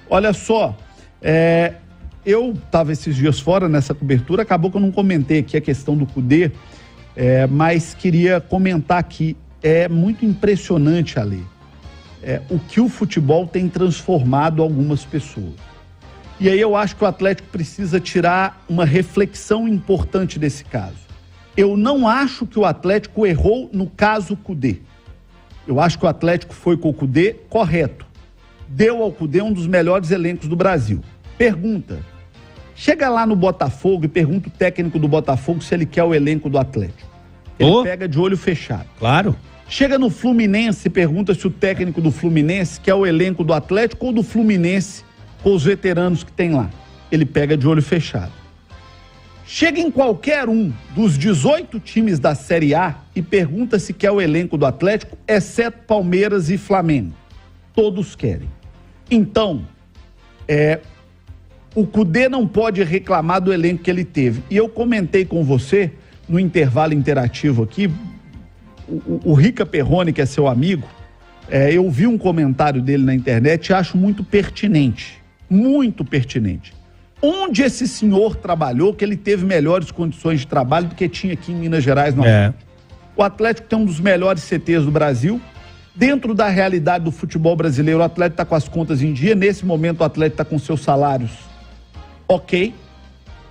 Olha só, eu estava esses dias fora nessa cobertura, acabou que eu não comentei aqui a questão do Kudê, mas queria comentar aqui. É muito impressionante, Ale, o que o futebol tem transformado algumas pessoas. E aí eu acho que o Atlético precisa tirar uma reflexão importante desse caso. Eu não acho que o Atlético errou no caso Kudê. Eu acho que o Atlético foi com o Kudê correto. Deu ao Kudê um dos melhores elencos do Brasil. Pergunta. Chega lá no Botafogo e pergunta o técnico do Botafogo se ele quer o elenco do Atlético. Ele pega de olho fechado. Claro. Chega no Fluminense e pergunta se o técnico do Fluminense quer o elenco do Atlético ou do Fluminense com os veteranos que tem lá. Ele pega de olho fechado. Chega em qualquer um dos 18 times da Série A e pergunta se quer o elenco do Atlético, exceto Palmeiras e Flamengo. Todos querem. Então, o Kudê não pode reclamar do elenco que ele teve. E eu comentei com você, no intervalo interativo aqui, o Rica Perrone, que é seu amigo, eu vi um comentário dele na internet e acho muito pertinente. Muito pertinente. Onde esse senhor trabalhou que ele teve melhores condições de trabalho do que tinha aqui em Minas Gerais? O Atlético tem um dos melhores CTs do Brasil. Dentro da realidade do futebol brasileiro, o Atlético está com as contas em dia. Nesse momento, o Atlético está com seus salários ok.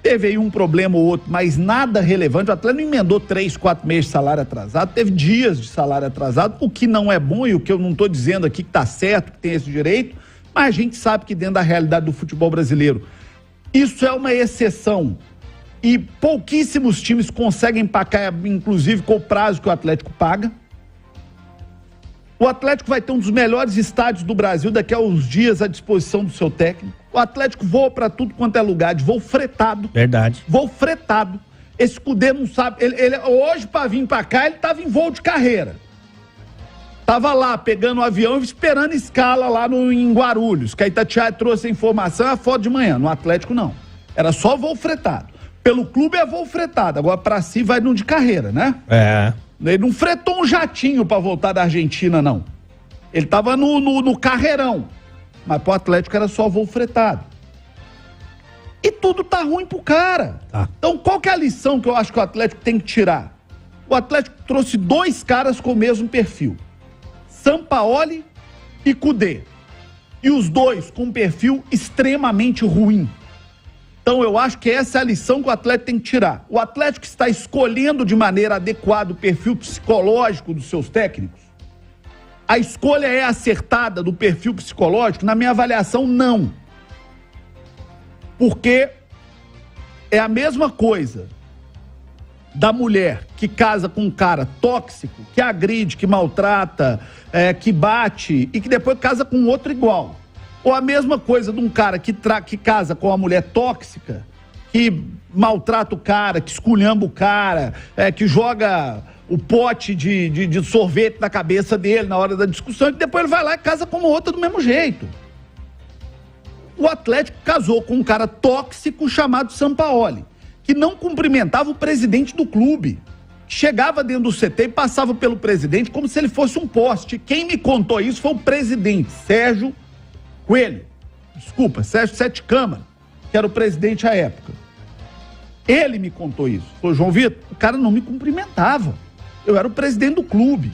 Teve aí um problema ou outro, mas nada relevante. O Atlético não emendou 3, 4 meses de salário atrasado. Teve dias de salário atrasado, o que não é bom e o que eu não estou dizendo aqui que está certo, que tem esse direito. Mas a gente sabe que dentro da realidade do futebol brasileiro, isso é uma exceção e pouquíssimos times conseguem pagar, inclusive com o prazo que o Atlético paga. O Atlético vai ter um dos melhores estádios do Brasil daqui a uns dias à disposição do seu técnico. O Atlético voa para tudo quanto é lugar, de voo fretado. Verdade. Voo fretado. Esse Kudê não sabe, ele hoje para vir para cá, ele estava em voo de carreira. Tava lá, pegando o avião e esperando escala lá em Guarulhos, que a Itatiaia trouxe a informação, a foto de manhã. No Atlético, não. Era só voo fretado. Pelo clube é voo fretado, agora pra si vai no de carreira, né? Ele não fretou um jatinho pra voltar da Argentina, não. Ele tava no carreirão. Mas pro Atlético era só voo fretado. E tudo tá ruim pro cara. Então, qual que é a lição que eu acho que o Atlético tem que tirar? O Atlético trouxe 2 caras com o mesmo perfil. Sampaoli e Kudê. E os 2 com um perfil extremamente ruim. Então eu acho que essa é a lição que o Atlético tem que tirar. O Atlético está escolhendo de maneira adequada o perfil psicológico dos seus técnicos? A escolha é acertada do perfil psicológico? Na minha avaliação, não. Porque é a mesma coisa da mulher que casa com um cara tóxico, que agride, que maltrata, que bate e que depois casa com outro igual. Ou a mesma coisa de um cara que casa com uma mulher tóxica, que maltrata o cara, que esculhamba o cara, que joga o pote de sorvete na cabeça dele na hora da discussão e que depois ele vai lá e casa com uma outra do mesmo jeito. O Atlético casou com um cara tóxico chamado Sampaoli, que não cumprimentava o presidente do clube. Chegava dentro do CT e passava pelo presidente como se ele fosse um poste. Quem me contou isso foi o presidente, Sérgio Sete Câmara, que era o presidente à época. Ele me contou isso. Falou, João Vitor, o cara não me cumprimentava. Eu era o presidente do clube.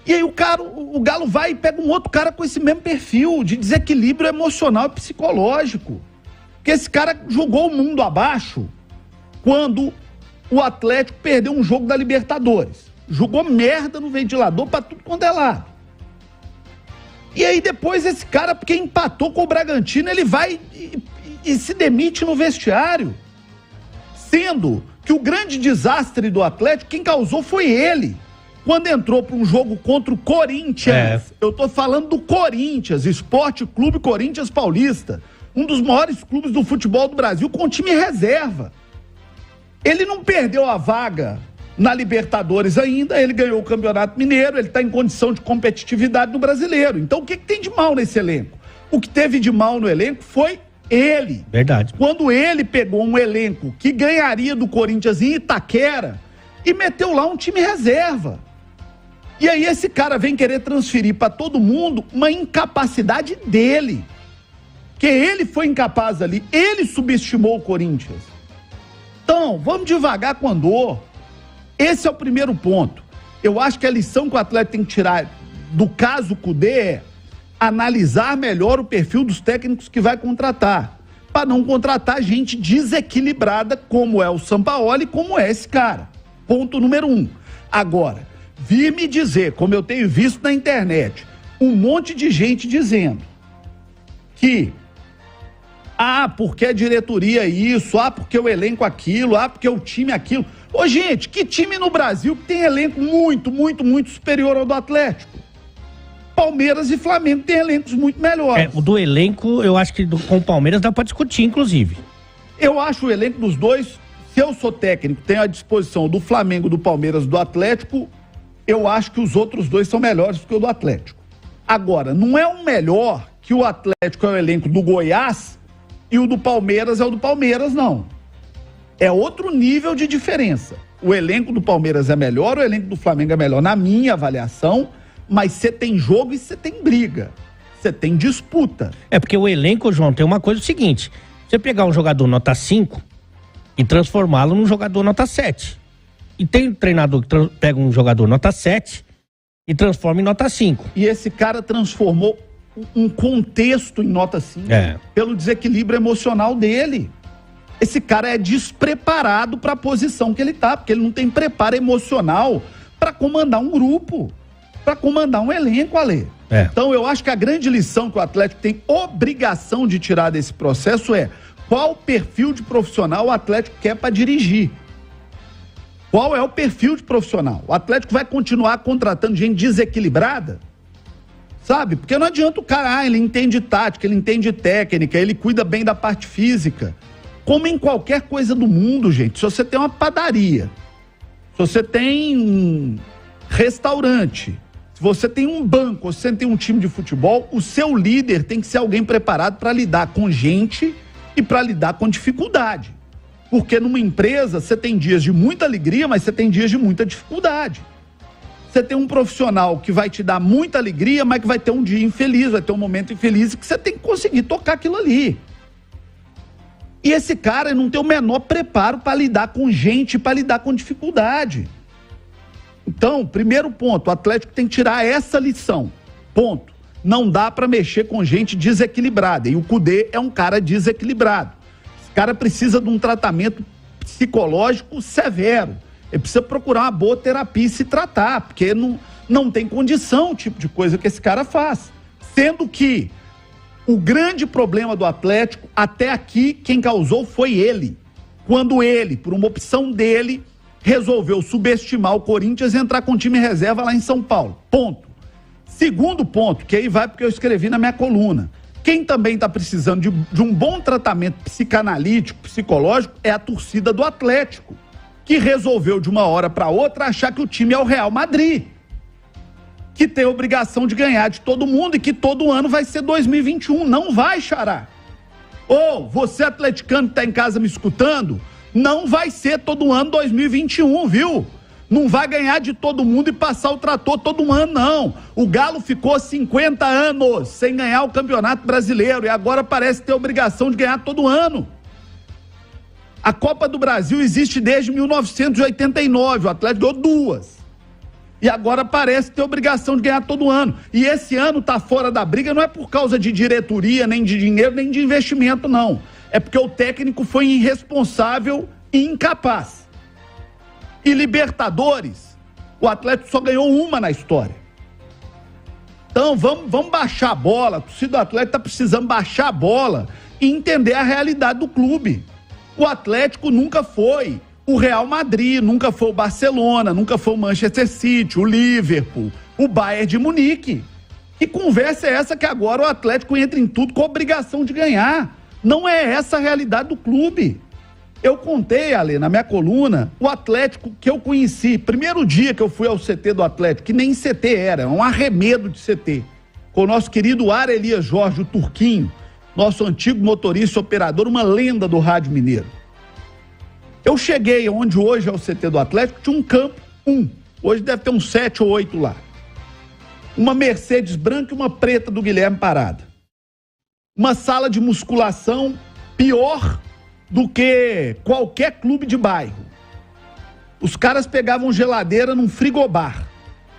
E aí o Galo vai e pega um outro cara com esse mesmo perfil de desequilíbrio emocional e psicológico. Porque esse cara jogou o mundo abaixo quando o Atlético perdeu um jogo da Libertadores. Jogou merda no ventilador pra tudo quanto é lado. E aí depois esse cara, porque empatou com o Bragantino, ele vai e se demite no vestiário. Sendo que o grande desastre do Atlético, quem causou foi ele. Quando entrou para um jogo contra o Corinthians, eu tô falando do Corinthians, Esporte Clube Corinthians Paulista, um dos maiores clubes do futebol do Brasil, com time reserva. Ele não perdeu a vaga na Libertadores ainda, ele ganhou o Campeonato Mineiro, ele está em condição de competitividade no Brasileiro. Então o que tem de mal nesse elenco? O que teve de mal no elenco foi ele. Verdade. Quando ele pegou um elenco que ganharia do Corinthians em Itaquera e meteu lá um time reserva. E aí esse cara vem querer transferir para todo mundo uma incapacidade dele. Que ele foi incapaz ali, ele subestimou o Corinthians. Então, vamos devagar com o Andor. Esse é o primeiro ponto. Eu acho que a lição que o Atlético tem que tirar do caso Cudê é analisar melhor o perfil dos técnicos que vai contratar, para não contratar gente desequilibrada como é o Sampaoli e como é esse cara. Ponto número 1. Agora, vir me dizer, como eu tenho visto na internet, um monte de gente dizendo que porque a diretoria isso, porque o elenco aquilo, porque o time aquilo. Ô, gente, que time no Brasil que tem elenco muito, muito, muito superior ao do Atlético? Palmeiras e Flamengo têm elencos muito melhores. O do elenco, eu acho que com o Palmeiras dá pra discutir, inclusive. Eu acho o elenco dos dois, se eu sou técnico, tenho à disposição do Flamengo, do Palmeiras, do Atlético, eu acho que os outros dois são melhores do que o do Atlético. Agora, não é o melhor que o Atlético é o elenco do Goiás e o do Palmeiras é o do Palmeiras, não. É outro nível de diferença. O elenco do Palmeiras é melhor, o elenco do Flamengo é melhor, na minha avaliação, mas você tem jogo e você tem briga. Você tem disputa. É porque o elenco, João, tem uma coisa seguinte. Você pegar um jogador nota 5 e transformá-lo num jogador nota 7. E tem um treinador que pega um jogador nota 7 e transforma em nota 5. E esse cara transformou um contexto em nota 5 pelo desequilíbrio emocional dele. Esse cara é despreparado para a posição que ele tá, porque ele não tem preparo emocional para comandar um grupo, para comandar um elenco, Alê. Então eu acho que a grande lição que o Atlético tem obrigação de tirar desse processo é qual perfil de profissional o Atlético quer para dirigir. Qual é o perfil de profissional? O Atlético vai continuar contratando gente desequilibrada? Sabe? Porque não adianta o cara, ele entende tática, ele entende técnica, ele cuida bem da parte física. Como em qualquer coisa do mundo, gente. Se você tem uma padaria, se você tem um restaurante, se você tem um banco, se você tem um time de futebol, o seu líder tem que ser alguém preparado para lidar com gente e para lidar com dificuldade. Porque numa empresa você tem dias de muita alegria, mas você tem dias de muita dificuldade. Você tem um profissional que vai te dar muita alegria, mas que vai ter um dia infeliz, vai ter um momento infeliz que você tem que conseguir tocar aquilo ali. E esse cara não tem o menor preparo para lidar com gente, para lidar com dificuldade. Então, primeiro ponto, o Atlético tem que tirar essa lição. Ponto. Não dá para mexer com gente desequilibrada. E o Cudê é um cara desequilibrado. Esse cara precisa de um tratamento psicológico severo. Ele precisa procurar uma boa terapia e se tratar, porque não tem condição o tipo de coisa que esse cara faz. Sendo que o grande problema do Atlético, até aqui, quem causou foi ele. Quando ele, por uma opção dele, resolveu subestimar o Corinthians e entrar com o time reserva lá em São Paulo. Ponto. Segundo ponto, que aí vai porque eu escrevi na minha coluna. Quem também está precisando de um bom tratamento psicanalítico, psicológico, é a torcida do Atlético, que resolveu de uma hora para outra achar que o time é o Real Madrid, que tem a obrigação de ganhar de todo mundo e que todo ano vai ser 2021. Não vai, xará. Você atleticano que está em casa me escutando, não vai ser todo ano 2021, viu? Não vai ganhar de todo mundo e passar o trator todo ano, não. O Galo ficou 50 anos sem ganhar o Campeonato Brasileiro e agora parece ter a obrigação de ganhar todo ano. A Copa do Brasil existe desde 1989, o Atlético ganhou 2. E agora parece ter obrigação de ganhar todo ano. E esse ano tá fora da briga, não é por causa de diretoria, nem de dinheiro, nem de investimento, não. É porque o técnico foi irresponsável e incapaz. E Libertadores, o Atlético só ganhou uma na história. Então vamos baixar a bola, a torcida do Atlético tá precisando baixar a bola e entender a realidade do clube. O Atlético nunca foi o Real Madrid, nunca foi o Barcelona, nunca foi o Manchester City, o Liverpool, o Bayern de Munique. Que conversa é essa que agora o Atlético entra em tudo com a obrigação de ganhar? Não é essa a realidade do clube. Eu contei, Ale, na minha coluna, o Atlético que eu conheci, primeiro dia que eu fui ao CT do Atlético, que nem CT era, um arremedo de CT, com o nosso querido Ara Elias Jorge, o Turquinho, nosso antigo motorista e operador, uma lenda do rádio mineiro. Eu cheguei onde hoje é o CT do Atlético, tinha um campo, hoje deve ter uns 7 ou 8 lá. uma Mercedes branca e uma preta do Guilherme Parada. Uma sala de musculação pior do que qualquer clube de bairro. Os caras pegavam geladeira num frigobar.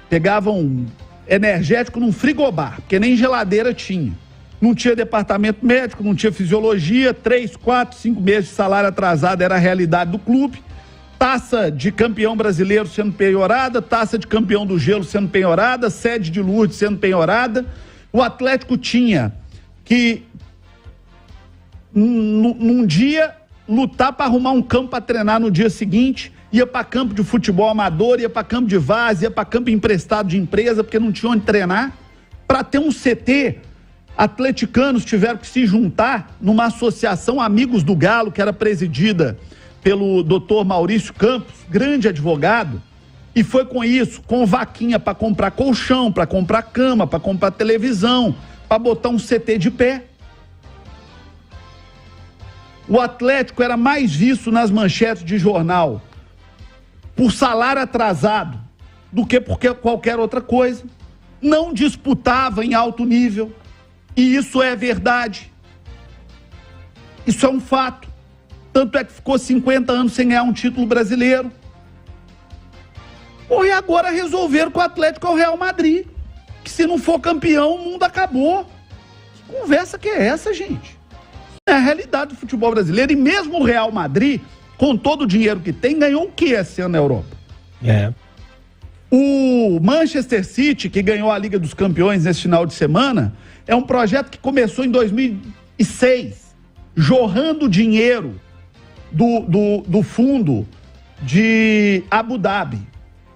Pegavam energético num frigobar, porque nem geladeira tinha. Não tinha departamento médico, não tinha fisiologia, 3, 4, 5 meses de salário atrasado era a realidade do clube. Taça de campeão brasileiro sendo penhorada, taça de campeão do gelo sendo penhorada, sede de Lourdes sendo penhorada. O Atlético tinha que, num dia, lutar para arrumar um campo para treinar no dia seguinte. Ia para campo de futebol amador, ia para campo de várzea, ia para campo emprestado de empresa, porque não tinha onde treinar. Para ter um CT, atleticanos tiveram que se juntar numa associação Amigos do Galo, que era presidida pelo doutor Maurício Campos, grande advogado, e foi com isso, com vaquinha para comprar colchão, para comprar cama, para comprar televisão, para botar um CT de pé. O Atlético era mais visto nas manchetes de jornal por salário atrasado do que por qualquer outra coisa. Não disputava em alto nível. E isso é verdade. Isso é um fato. Tanto é que ficou 50 anos sem ganhar um título brasileiro. E agora resolveram que o Atlético é o Real Madrid. Que se não for campeão, o mundo acabou. Que conversa que é essa, gente? É a realidade do futebol brasileiro. E mesmo o Real Madrid, com todo o dinheiro que tem, ganhou o que esse ano na Europa? O Manchester City, que ganhou a Liga dos Campeões nesse final de semana, é um projeto que começou em 2006, jorrando dinheiro do fundo de Abu Dhabi,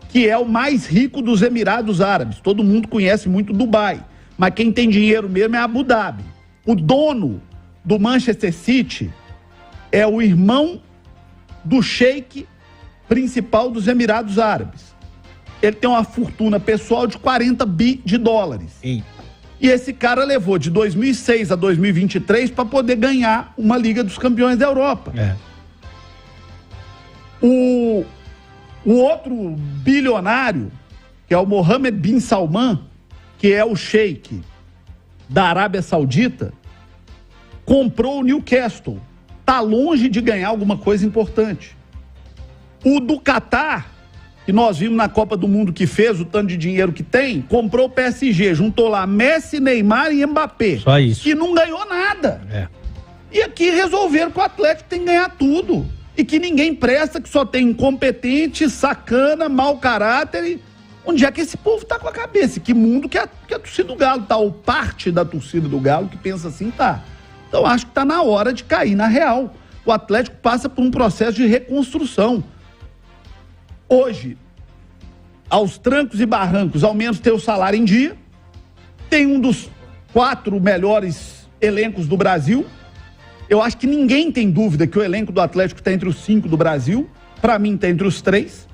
que é o mais rico dos Emirados Árabes. Todo mundo conhece muito Dubai, mas quem tem dinheiro mesmo é Abu Dhabi. O dono do Manchester City é o irmão do sheik principal dos Emirados Árabes. Ele tem uma fortuna pessoal de 40 bi de dólares. E esse cara levou de 2006 a 2023 para poder ganhar uma Liga dos Campeões da Europa. O outro bilionário, que é o Mohammed bin Salman, que é o sheik da Arábia Saudita, comprou o Newcastle. Está longe de ganhar alguma coisa importante. O do Catar, que nós vimos na Copa do Mundo que fez, o tanto de dinheiro que tem, comprou o PSG, juntou lá Messi, Neymar e Mbappé. Só isso. E não ganhou nada. E aqui resolveram que o Atlético tem que ganhar tudo. E que ninguém presta, que só tem incompetente, sacana, mau caráter. E onde é que esse povo tá com a cabeça? Que mundo que a torcida do Galo tá, ou parte da torcida do Galo que pensa assim, tá. Então acho que tá na hora de cair na real. O Atlético passa por um processo de reconstrução. Hoje, aos trancos e barrancos, ao menos ter o salário em dia, tem um dos 4 melhores elencos do Brasil. Eu acho que ninguém tem dúvida que o elenco do Atlético está entre os 5 do Brasil. Para mim, está entre os 3.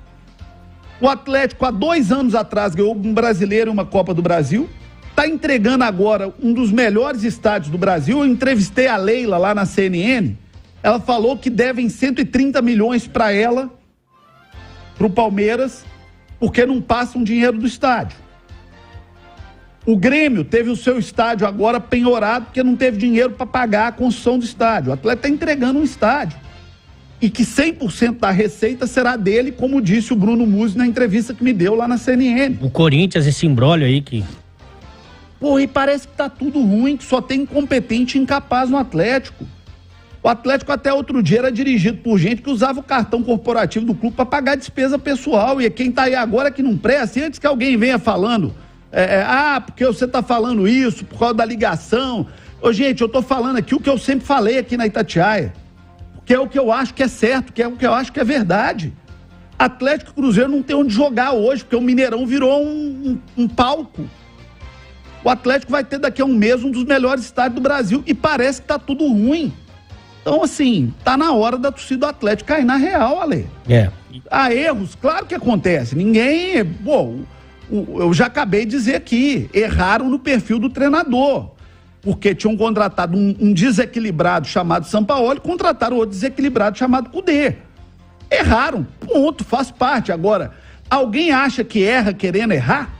O Atlético, há 2 anos atrás, ganhou um brasileiro e uma Copa do Brasil. Está entregando agora um dos melhores estádios do Brasil. Eu entrevistei a Leila lá na CNN. Ela falou que devem 130 milhões para ela, para o Palmeiras, porque não passam dinheiro do estádio. O Grêmio teve o seu estádio agora penhorado porque não teve dinheiro para pagar a construção do estádio. O Atlético está entregando um estádio. E que 100% da receita será dele, como disse o Bruno Musi na entrevista que me deu lá na CNN. O Corinthians, esse imbróglio aí que... E parece que tá tudo ruim, que só tem incompetente e incapaz no Atlético. O Atlético até outro dia era dirigido por gente que usava o cartão corporativo do clube para pagar despesa pessoal. E quem tá aí agora que não presta, e antes que alguém venha falando, porque você tá falando isso, por causa da ligação. Gente, eu tô falando aqui o que eu sempre falei aqui na Itatiaia, que é o que eu acho que é certo, que é o que eu acho que é verdade. Atlético e Cruzeiro não tem onde jogar hoje, porque o Mineirão virou um palco. O Atlético vai ter daqui a um mês um dos melhores estádios do Brasil e parece que tá tudo ruim. Então, assim, tá na hora da torcida do Atlético cair na real, Ale. Há erros, claro que acontece. Ninguém... eu já acabei de dizer aqui, erraram no perfil do treinador. Porque tinham contratado um desequilibrado chamado Sampaoli e contrataram outro desequilibrado chamado Cudê. Erraram, ponto, faz parte. Agora, alguém acha que erra querendo errar?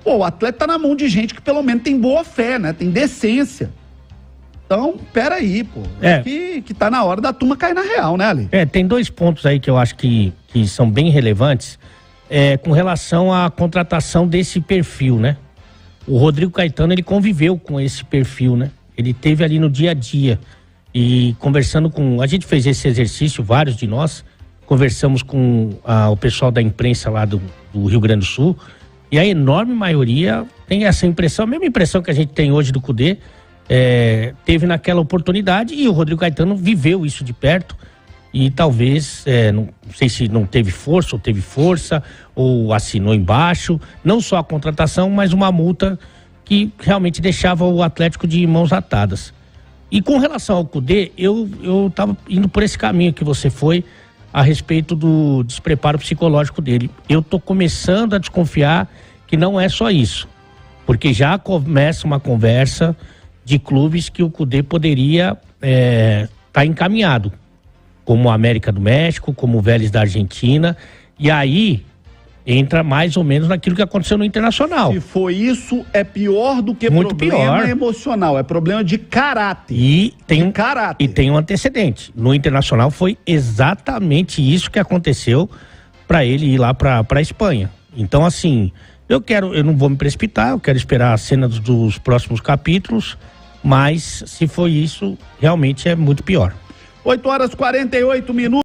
Pô, o atleta tá na mão de gente que pelo menos tem boa fé, né? Tem decência. Então, peraí, pô. Que tá na hora da turma cair na real, né, Ali? Tem 2 pontos aí que eu acho que são bem relevantes com relação à contratação desse perfil, né? O Rodrigo Caetano, ele conviveu com esse perfil, né? Ele teve ali no dia a dia e conversando com... A gente fez esse exercício, vários de nós, conversamos com o pessoal da imprensa lá do Rio Grande do Sul e a enorme maioria tem essa impressão, a mesma impressão que a gente tem hoje do Cudê, teve naquela oportunidade e o Rodrigo Caetano viveu isso de perto e talvez, não sei se não teve força ou teve força ou assinou embaixo, não só a contratação, mas uma multa que realmente deixava o Atlético de mãos atadas. E com relação ao Cudê, eu tava indo por esse caminho que você foi a respeito do despreparo psicológico dele. Eu tô começando a desconfiar que não é só isso, porque já começa uma conversa de clubes que o Cudê poderia tá encaminhado, como a América do México, como o Vélez da Argentina, e aí entra mais ou menos naquilo que aconteceu no Internacional. Se for isso, é pior do que muito problema pior. Emocional, é problema de caráter. E tem caráter. E tem um antecedente. No Internacional foi exatamente isso que aconteceu para ele ir lá para a Espanha. Então, assim, eu não vou me precipitar, eu quero esperar as cenas dos próximos capítulos, mas se for isso, realmente é muito pior. 8h48.